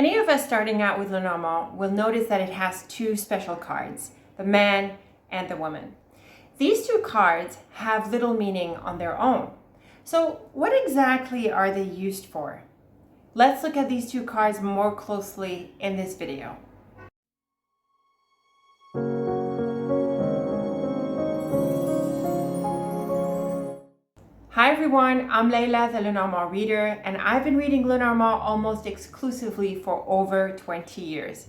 Any of us starting out with Lenormand will notice that it has two special cards, the man and the woman. These two cards have little meaning on their own. So what exactly are they used for? Let's look at these two cards more closely in this video. Hi everyone, I'm Leila, the Lenormand reader, and I've been reading Lenormand almost exclusively for over 20 years.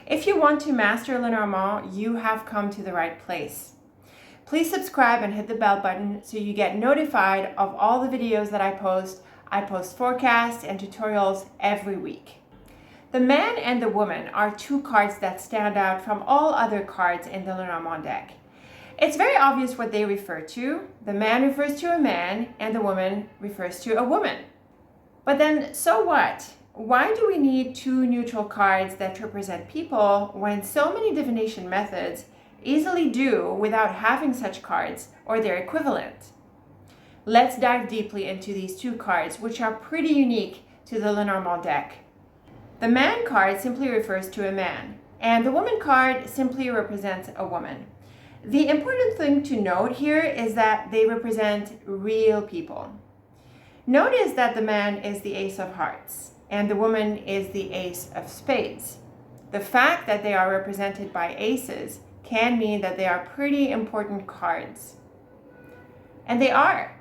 If you want to master Lenormand, you have come to the right place. Please subscribe and hit the bell button so you get notified of all the videos that I post. I post forecasts and tutorials every week. The man and the woman are two cards that stand out from all other cards in the Lenormand deck. It's very obvious what they refer to. The man refers to a man and the woman refers to a woman. But then, so what? Why do we need two neutral cards that represent people when so many divination methods easily do without having such cards or their equivalent? Let's dive deeply into these two cards, which are pretty unique to the Lenormand deck. The man card simply refers to a man, and the woman card simply represents a woman. The important thing to note here is that they represent real people. Notice that the man is the Ace of Hearts and the woman is the Ace of Spades. The fact that they are represented by aces can mean that they are pretty important cards. And they are.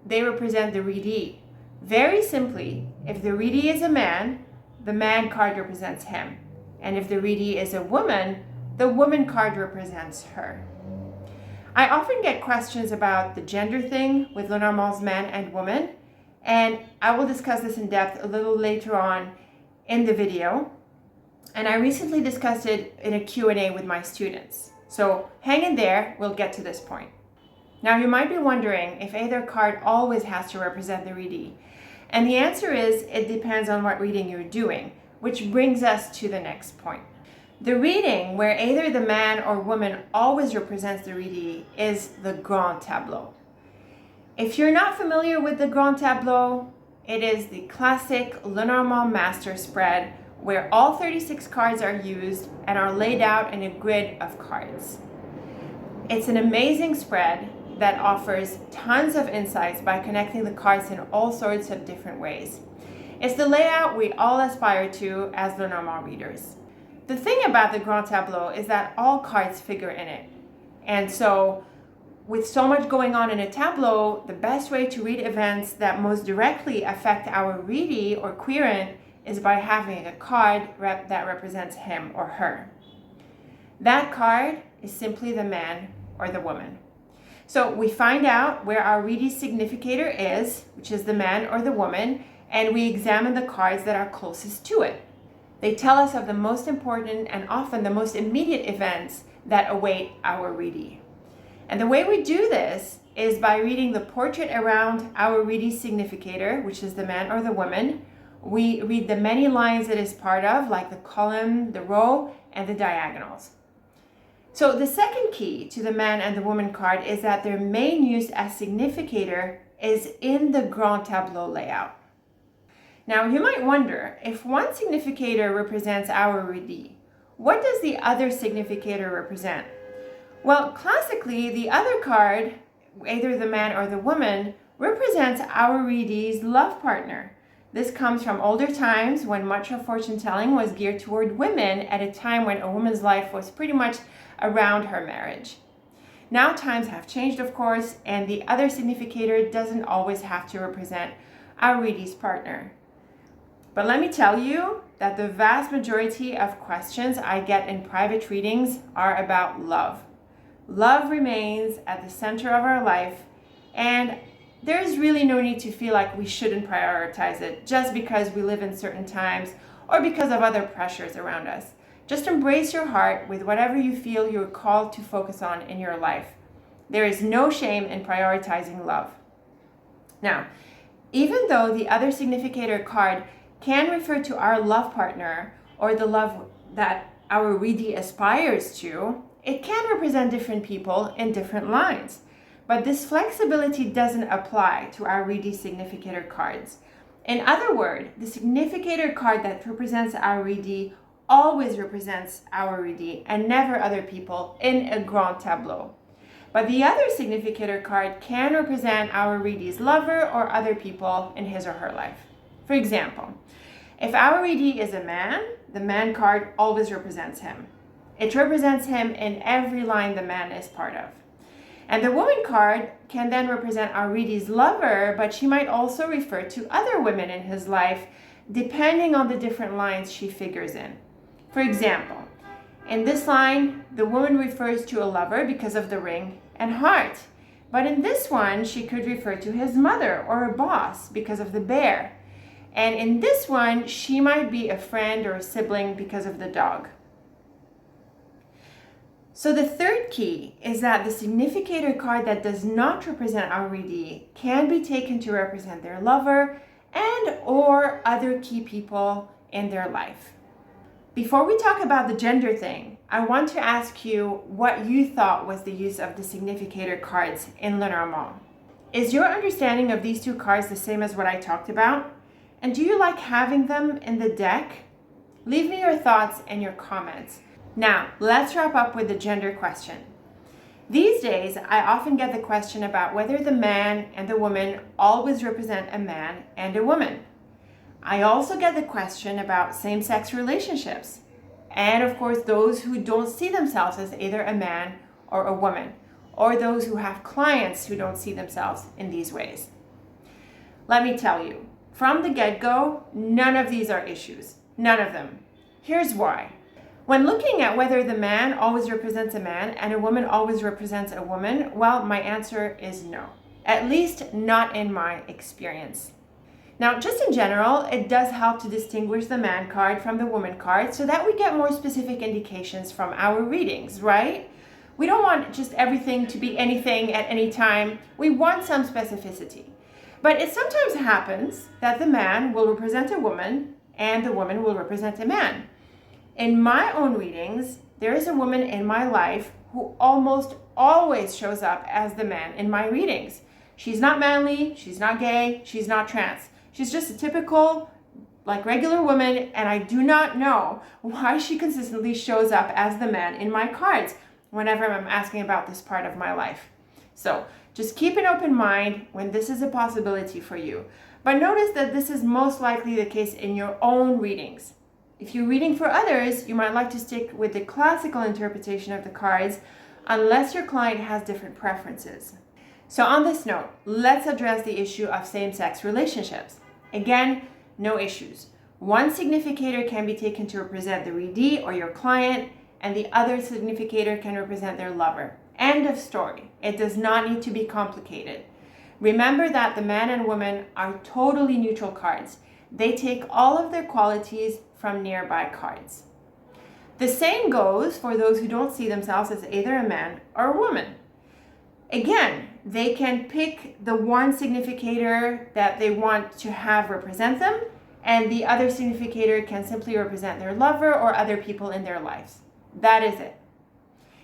They represent the readee. Very simply, if the readee is a man, the man card represents him. And if the readee is a woman, the woman card represents her. I often get questions about the gender thing with Lenormand's man and woman, and I will discuss this in depth a little later on in the video. And I recently discussed it in a Q&A with my students. So hang in there, we'll get to this point. Now you might be wondering if either card always has to represent the readee. And the answer is it depends on what reading you're doing, which brings us to the next point. The reading where either the man or woman always represents the readee is the Grand Tableau. If you're not familiar with the Grand Tableau, it is the classic Lenormand master spread where all 36 cards are used and are laid out in a grid of cards. It's an amazing spread that offers tons of insights by connecting the cards in all sorts of different ways. It's the layout we all aspire to as Lenormand readers. The thing about the Grand Tableau is that all cards figure in it. And so, with so much going on in a tableau, the best way to read events that most directly affect our readee or querent is by having a card that represents him or her. That card is simply the man or the woman. So we find out where our readee significator is, which is the man or the woman, and we examine the cards that are closest to it. They tell us of the most important and often the most immediate events that await our readee. And the way we do this is by reading the portrait around our readee significator, which is the man or the woman. We read the many lines it is part of, like the column, the row, and the diagonals. So the second key to the man and the woman card is that their main use as significator is in the Grand Tableau layout. Now you might wonder, if one significator represents our readee, what does the other significator represent? Well, classically, the other card, either the man or the woman, represents our readee's love partner. This comes from older times when much of fortune telling was geared toward women at a time when a woman's life was pretty much around her marriage. Now times have changed, of course, and the other significator doesn't always have to represent our readee's partner. But let me tell you that the vast majority of questions I get in private readings are about love. Love remains at the center of our life, and there's really no need to feel like we shouldn't prioritize it just because we live in certain times or because of other pressures around us. Just embrace your heart with whatever you feel you're called to focus on in your life. There is no shame in prioritizing love. Now, even though the other significator card can refer to our love partner or the love that our readee aspires to, it can represent different people in different lines. But this flexibility doesn't apply to our readee significator cards. In other words, the significator card that represents our readee always represents our readee and never other people in a Grand Tableau. But the other significator card can represent our readee's lover or other people in his or her life. For example, if our readee is a man, the man card always represents him. It represents him in every line the man is part of. And the woman card can then represent our readee's lover, but she might also refer to other women in his life, depending on the different lines she figures in. For example, in this line, the woman refers to a lover because of the ring and heart. But in this one, she could refer to his mother or a boss because of the bear. And in this one, she might be a friend or a sibling because of the dog. So the third key is that the significator card that does not represent our readee can be taken to represent their lover and or other key people in their life. Before we talk about the gender thing, I want to ask you what you thought was the use of the significator cards in Lenormand. Is your understanding of these two cards the same as what I talked about? And do you like having them in the deck? Leave me your thoughts and your comments. Now, let's wrap up with the gender question. These days, I often get the question about whether the man and the woman always represent a man and a woman. I also get the question about same-sex relationships, and of course those who don't see themselves as either a man or a woman, or those who have clients who don't see themselves in these ways. Let me tell you, from the get-go, none of these are issues. None of them. Here's why. When looking at whether the man always represents a man and a woman always represents a woman, well, my answer is no. At least not in my experience. Now, just in general, it does help to distinguish the man card from the woman card so that we get more specific indications from our readings, right? We don't want just everything to be anything at any time. We want some specificity. But it sometimes happens that the man will represent a woman and the woman will represent a man. In my own readings, there is a woman in my life who almost always shows up as the man in my readings. She's not manly, she's not gay, she's not trans. She's just a typical, regular woman, and I do not know why she consistently shows up as the man in my cards whenever I'm asking about this part of my life. So just keep an open mind when this is a possibility for you. But notice that this is most likely the case in your own readings. If you're reading for others, you might like to stick with the classical interpretation of the cards unless your client has different preferences. So on this note, let's address the issue of same-sex relationships. Again, no issues. One significator can be taken to represent the readee or your client, and the other significator can represent their lover. End of story. It does not need to be complicated. Remember that the man and woman are totally neutral cards. They take all of their qualities from nearby cards. The same goes for those who don't see themselves as either a man or a woman. Again, they can pick the one significator that they want to have represent them, and the other significator can simply represent their lover or other people in their lives. That is it.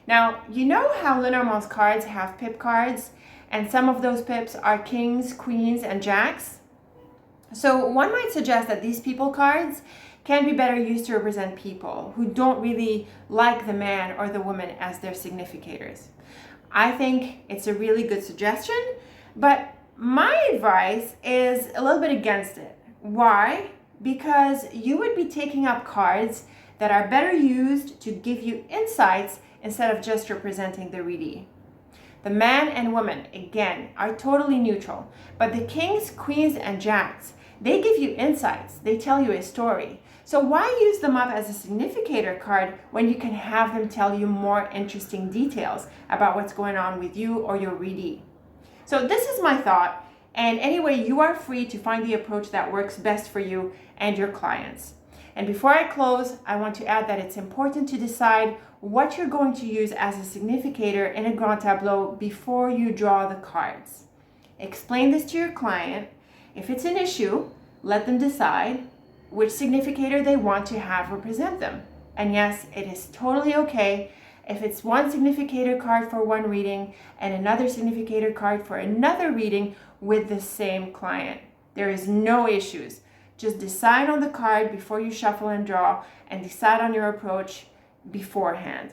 Now, you know how Lenormand's cards have pip cards, and some of those pips are kings, queens, and jacks? So one might suggest that these people cards can be better used to represent people who don't really like the man or the woman as their significators. I think it's a really good suggestion, but my advice is a little bit against it. Why? Because you would be taking up cards that are better used to give you insights instead of just representing the readee. The man and woman, again, are totally neutral, but the kings, queens, and jacks, they give you insights. They tell you a story. So why use them up as a significator card when you can have them tell you more interesting details about what's going on with you or your readee? So this is my thought, and anyway, you are free to find the approach that works best for you and your clients. And before I close, I want to add that it's important to decide what you're going to use as a significator in a Grand Tableau before you draw the cards. Explain this to your client. If it's an issue, let them decide which significator they want to have represent them. And yes, it is totally okay if it's one significator card for one reading and another significator card for another reading with the same client. There is no issues. Just decide on the card before you shuffle and draw, and decide on your approach beforehand.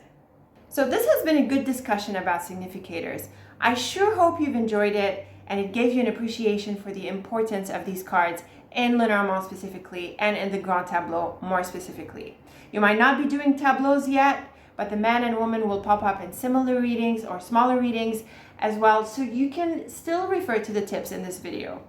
So this has been a good discussion about significators. I sure hope you've enjoyed it and it gave you an appreciation for the importance of these cards in Lenormand specifically and in the Grand Tableau more specifically. You might not be doing tableaus yet, but the man and woman will pop up in similar readings or smaller readings as well, so you can still refer to the tips in this video.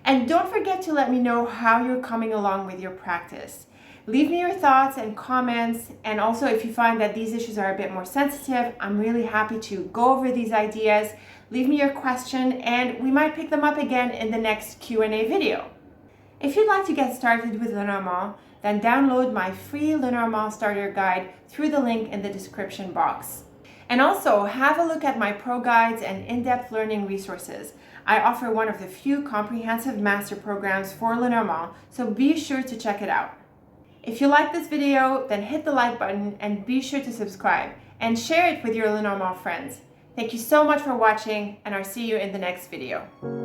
And don't forget to let me know how you're coming along with your practice. Leave me your thoughts and comments, and also if you find that these issues are a bit more sensitive, I'm really happy to go over these ideas. Leave me your question and we might pick them up again in the next Q&A video. If you'd like to get started with Lenormand, then download my free Lenormand starter guide through the link in the description box. And also have a look at my pro guides and in-depth learning resources. I offer one of the few comprehensive master programs for Lenormand, so be sure to check it out. If you like this video, then hit the like button and be sure to subscribe and share it with your Lenormand friends. Thank you so much for watching, and I'll see you in the next video.